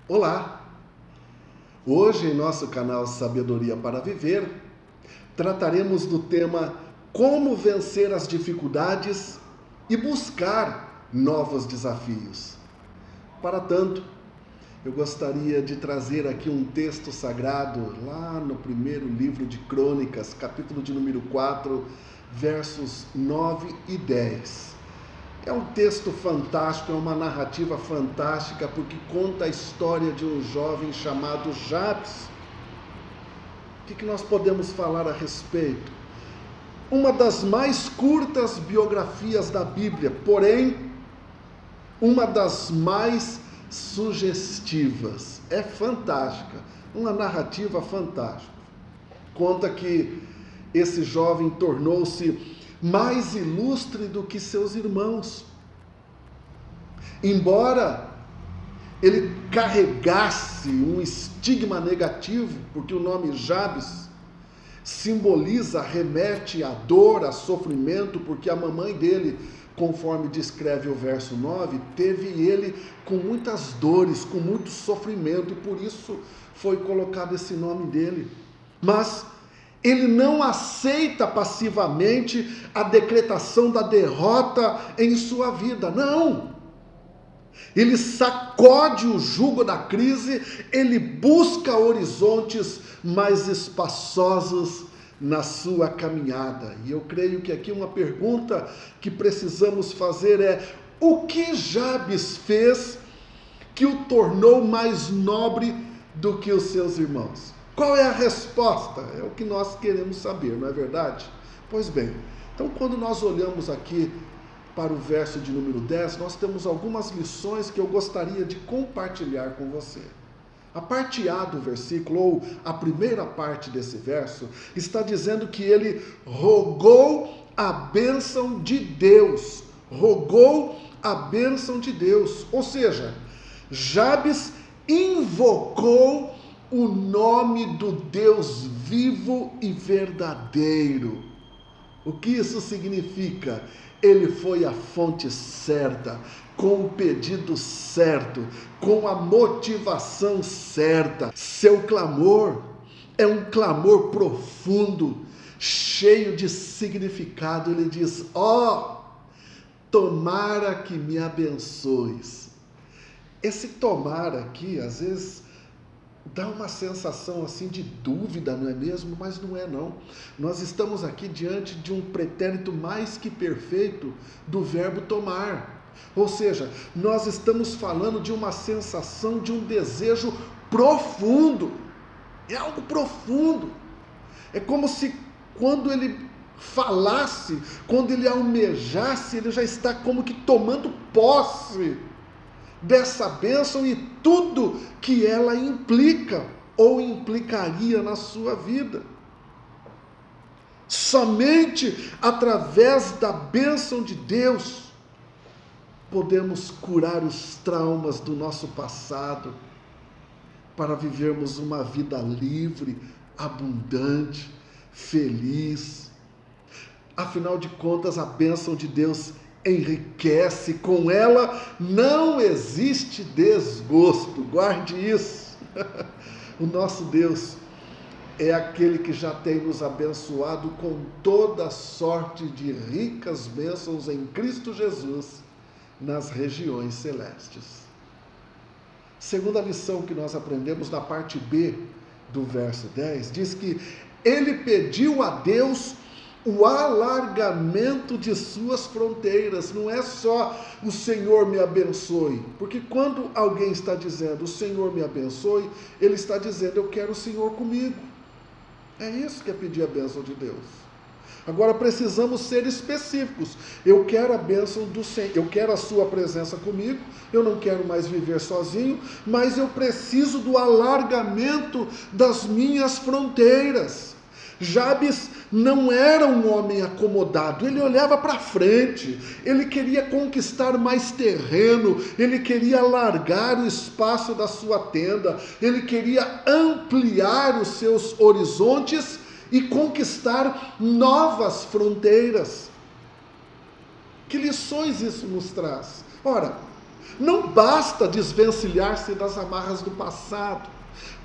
Olá! Hoje em nosso canal Sabedoria para Viver, trataremos do tema Como vencer as dificuldades e buscar novos desafios. Para tanto, eu gostaria de trazer aqui um texto sagrado lá no primeiro livro de Crônicas, capítulo de número 4, versos 9 e 10. É um texto fantástico, é uma narrativa fantástica, porque conta a história de um jovem chamado Jabes. O que nós podemos falar a respeito? Uma das mais curtas biografias da Bíblia, porém, uma das mais sugestivas. É fantástica, uma narrativa fantástica. Conta que esse jovem tornou-se mais ilustre do que seus irmãos. Embora ele carregasse um estigma negativo, porque o nome Jabes simboliza, remete à dor, a sofrimento, porque a mamãe dele, conforme descreve o verso 9, teve ele com muitas dores, com muito sofrimento, e por isso foi colocado esse nome dele. Mas ele não aceita passivamente a decretação da derrota em sua vida, não. Ele sacode o jugo da crise, ele busca horizontes mais espaçosos na sua caminhada. E eu creio que aqui uma pergunta que precisamos fazer é: o que Jabes fez que o tornou mais nobre do que os seus irmãos? Qual é a resposta? É o que nós queremos saber, não é verdade? Pois bem, então quando nós olhamos aqui para o verso de número 10, nós temos algumas lições que eu gostaria de compartilhar com você. A parte A do versículo, ou a primeira parte desse verso, está dizendo que ele rogou a bênção de Deus. Rogou a bênção de Deus. Ou seja, Jabes invocou o nome do Deus vivo e verdadeiro. O que isso significa? Ele foi à fonte certa, com o pedido certo, com a motivação certa. Seu clamor é um clamor profundo, cheio de significado. Ele diz: tomara que me abençoes. Esse tomara aqui, às vezes, dá uma sensação assim de dúvida, não é mesmo? Mas não é não. Nós estamos aqui diante de um pretérito mais que perfeito do verbo tomar. Ou seja, nós estamos falando de uma sensação, de um desejo profundo. É algo profundo. É como se quando ele falasse, quando ele almejasse, ele já está como que tomando posse dessa bênção e tudo que ela implica ou implicaria na sua vida. Somente através da bênção de Deus podemos curar os traumas do nosso passado para vivermos uma vida livre, abundante, feliz. Afinal de contas, a bênção de Deus enriquece, com ela não existe desgosto, guarde isso. O nosso Deus é aquele que já tem nos abençoado com toda sorte de ricas bênçãos em Cristo Jesus nas regiões celestes. Segunda lição que nós aprendemos na parte B do verso 10, diz que ele pediu a Deus o alargamento de suas fronteiras. Não é só o Senhor me abençoe, porque quando alguém está dizendo o Senhor me abençoe, ele está dizendo eu quero o Senhor comigo. É isso que é pedir a bênção de Deus. Agora precisamos ser específicos. Eu quero a bênção do Senhor, eu quero a sua presença comigo, eu não quero mais viver sozinho, mas eu preciso do alargamento das minhas fronteiras. Jabes não era um homem acomodado, ele olhava para frente, ele queria conquistar mais terreno, ele queria alargar o espaço da sua tenda, ele queria ampliar os seus horizontes e conquistar novas fronteiras. Que lições isso nos traz? Ora, Não basta desvencilhar-se das amarras do passado.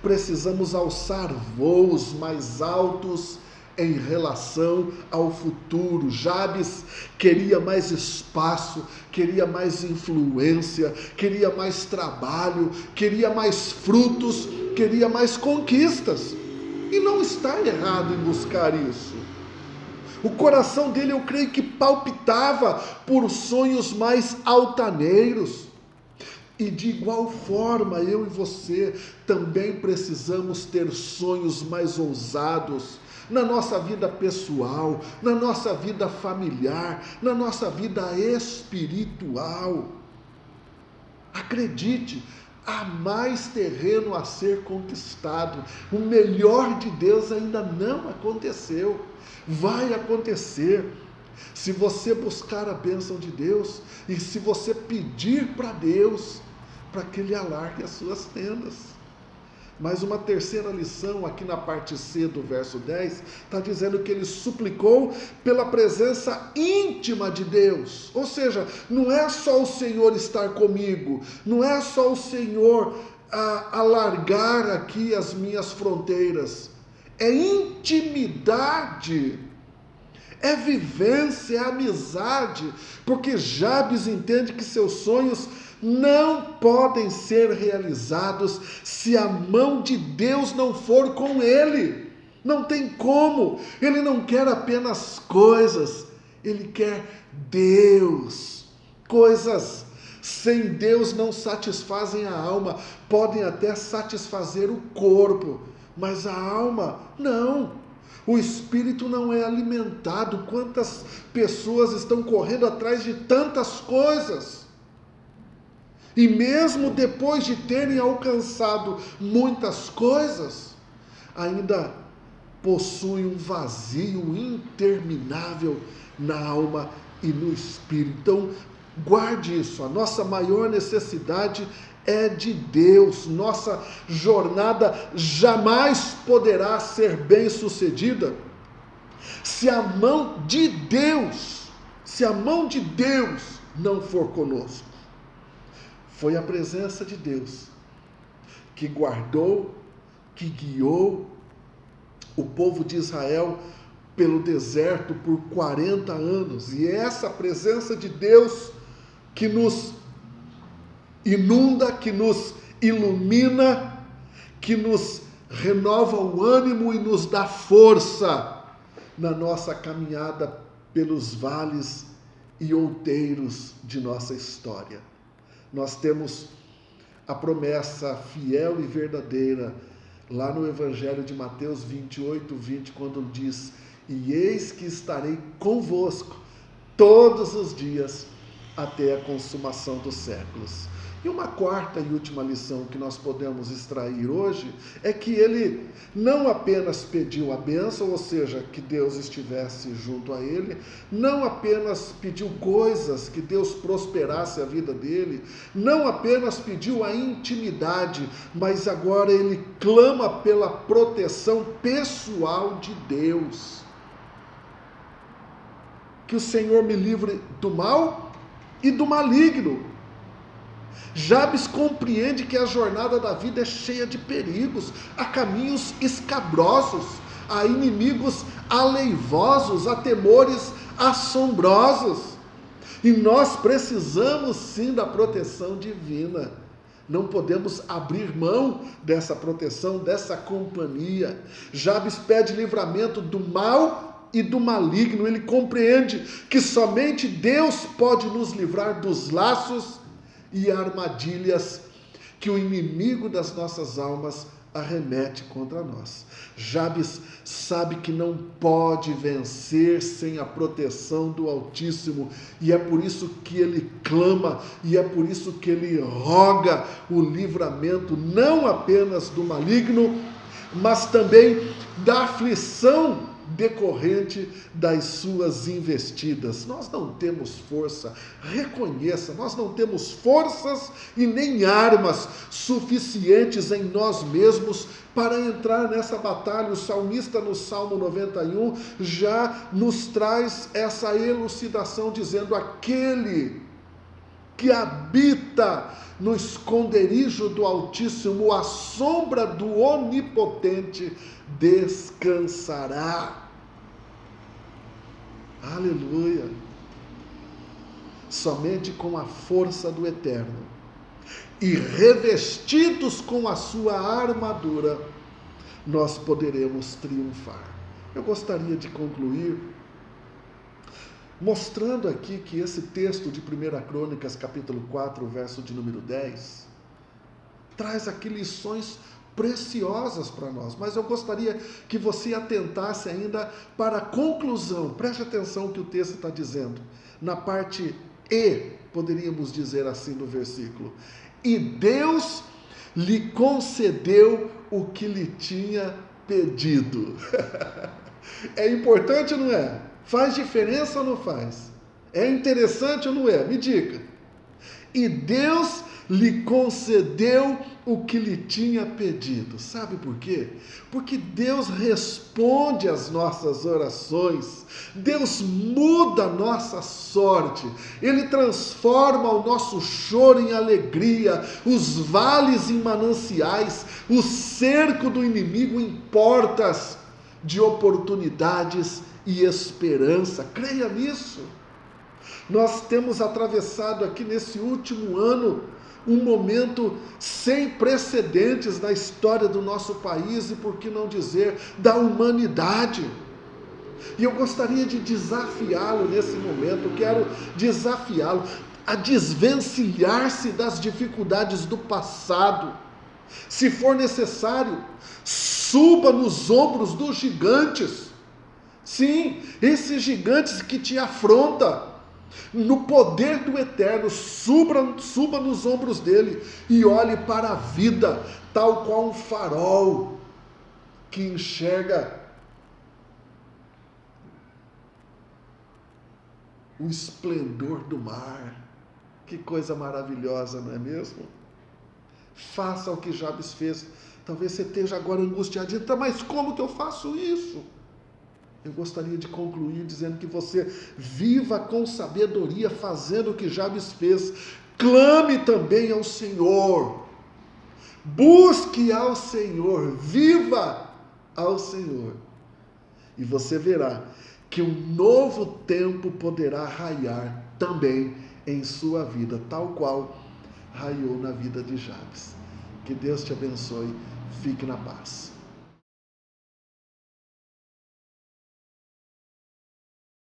Precisamos alçar voos mais altos em relação ao futuro. Jabes queria mais espaço, queria mais influência, queria mais trabalho, queria mais frutos, queria mais conquistas. E não está errado em buscar isso. O coração dele, eu creio que palpitava por sonhos mais altaneiros. E de igual forma, eu e você também precisamos ter sonhos mais ousados na nossa vida pessoal, na nossa vida familiar, na nossa vida espiritual. Acredite, há mais terreno a ser conquistado. O melhor de Deus ainda não aconteceu. Vai acontecer. Se você buscar a bênção de Deus e se você pedir para Deus, para que Ele alargue as suas tendas. Mas uma terceira lição, aqui na parte C do verso 10, está dizendo que ele suplicou pela presença íntima de Deus. Ou seja, não é só o Senhor estar comigo, não é só o Senhor alargar aqui as minhas fronteiras. É intimidade, é vivência, é amizade, porque Jabes entende que seus sonhos não podem ser realizados se a mão de Deus não for com ele. Não tem como. Ele não quer apenas coisas, ele quer Deus. Coisas sem Deus não satisfazem a alma, podem até satisfazer o corpo, mas a alma não. O espírito não é alimentado. Quantas pessoas estão correndo atrás de tantas coisas? E mesmo depois de terem alcançado muitas coisas, ainda possuem um vazio interminável na alma e no espírito. Então, guarde isso. A nossa maior necessidade é de Deus. Nossa jornada jamais poderá ser bem-sucedida se a mão de Deus não for conosco. Foi a presença de Deus que guardou, que guiou o povo de Israel pelo deserto por 40 anos. E é essa presença de Deus que nos inunda, que nos ilumina, que nos renova o ânimo e nos dá força na nossa caminhada pelos vales e outeiros de nossa história. Nós temos a promessa fiel e verdadeira lá no Evangelho de Mateus 28, 20, quando diz: e eis que estarei convosco todos os dias até a consumação dos séculos. E uma quarta e última lição que nós podemos extrair hoje é que ele não apenas pediu a bênção, ou seja, que Deus estivesse junto a ele, não apenas pediu coisas, que Deus prosperasse a vida dele, não apenas pediu a intimidade, mas agora ele clama pela proteção pessoal de Deus. Que o Senhor me livre do mal e do maligno. Jabes compreende que a jornada da vida é cheia de perigos, há caminhos escabrosos, há inimigos aleivosos, há temores assombrosos. E nós precisamos sim da proteção divina. Não podemos abrir mão dessa proteção, dessa companhia. Jabes pede livramento do mal e do maligno. Ele compreende que somente Deus pode nos livrar dos laços e armadilhas que o inimigo das nossas almas arremete contra nós. Jabes sabe que não pode vencer sem a proteção do Altíssimo, e é por isso que ele clama, e é por isso que ele roga o livramento não apenas do maligno, mas também da aflição decorrente das suas investidas. Nós não temos força, reconheça, nós não temos forças e nem armas suficientes em nós mesmos para entrar nessa batalha. O salmista no Salmo 91 já nos traz essa elucidação, dizendo: aquele que habita no esconderijo do Altíssimo, à sombra do Onipotente descansará. Aleluia! Somente com a força do Eterno e revestidos com a sua armadura, nós poderemos triunfar. Eu gostaria de concluir mostrando aqui que esse texto de 1 Crônicas, capítulo 4, verso de número 10, traz aqui lições preciosas para nós, mas eu gostaria que você atentasse ainda para a conclusão. Preste atenção no que o texto está dizendo, na parte E, poderíamos dizer assim no versículo: e Deus lhe concedeu o que lhe tinha pedido. É importante ou não é? Faz diferença ou não faz? É interessante ou não é? Me diga. E Deus lhe concedeu o que lhe tinha pedido. Sabe por quê? Porque Deus responde às nossas orações. Deus muda a nossa sorte. Ele transforma o nosso choro em alegria, os vales em mananciais, o cerco do inimigo em portas de oportunidades e esperança. Creia nisso. Nós temos atravessado aqui nesse último ano um momento sem precedentes na história do nosso país e, por que não dizer, da humanidade. E eu gostaria de desafiá-lo nesse momento, quero desafiá-lo a desvencilhar-se das dificuldades do passado. Se for necessário, suba nos ombros dos gigantes. Sim, esses gigantes que te afrontam. No poder do Eterno, suba nos ombros dele e olhe para a vida, tal qual um farol que enxerga o esplendor do mar. Que coisa maravilhosa, não é mesmo? Faça o que Jabes fez. Talvez você esteja agora angustiado, mas como que eu faço isso? Eu gostaria de concluir dizendo que você viva com sabedoria, fazendo o que Jabes fez. Clame também ao Senhor. Busque ao Senhor. Viva ao Senhor. E você verá que um novo tempo poderá raiar também em sua vida, tal qual raiou na vida de Jabes. Que Deus te abençoe. Fique na paz.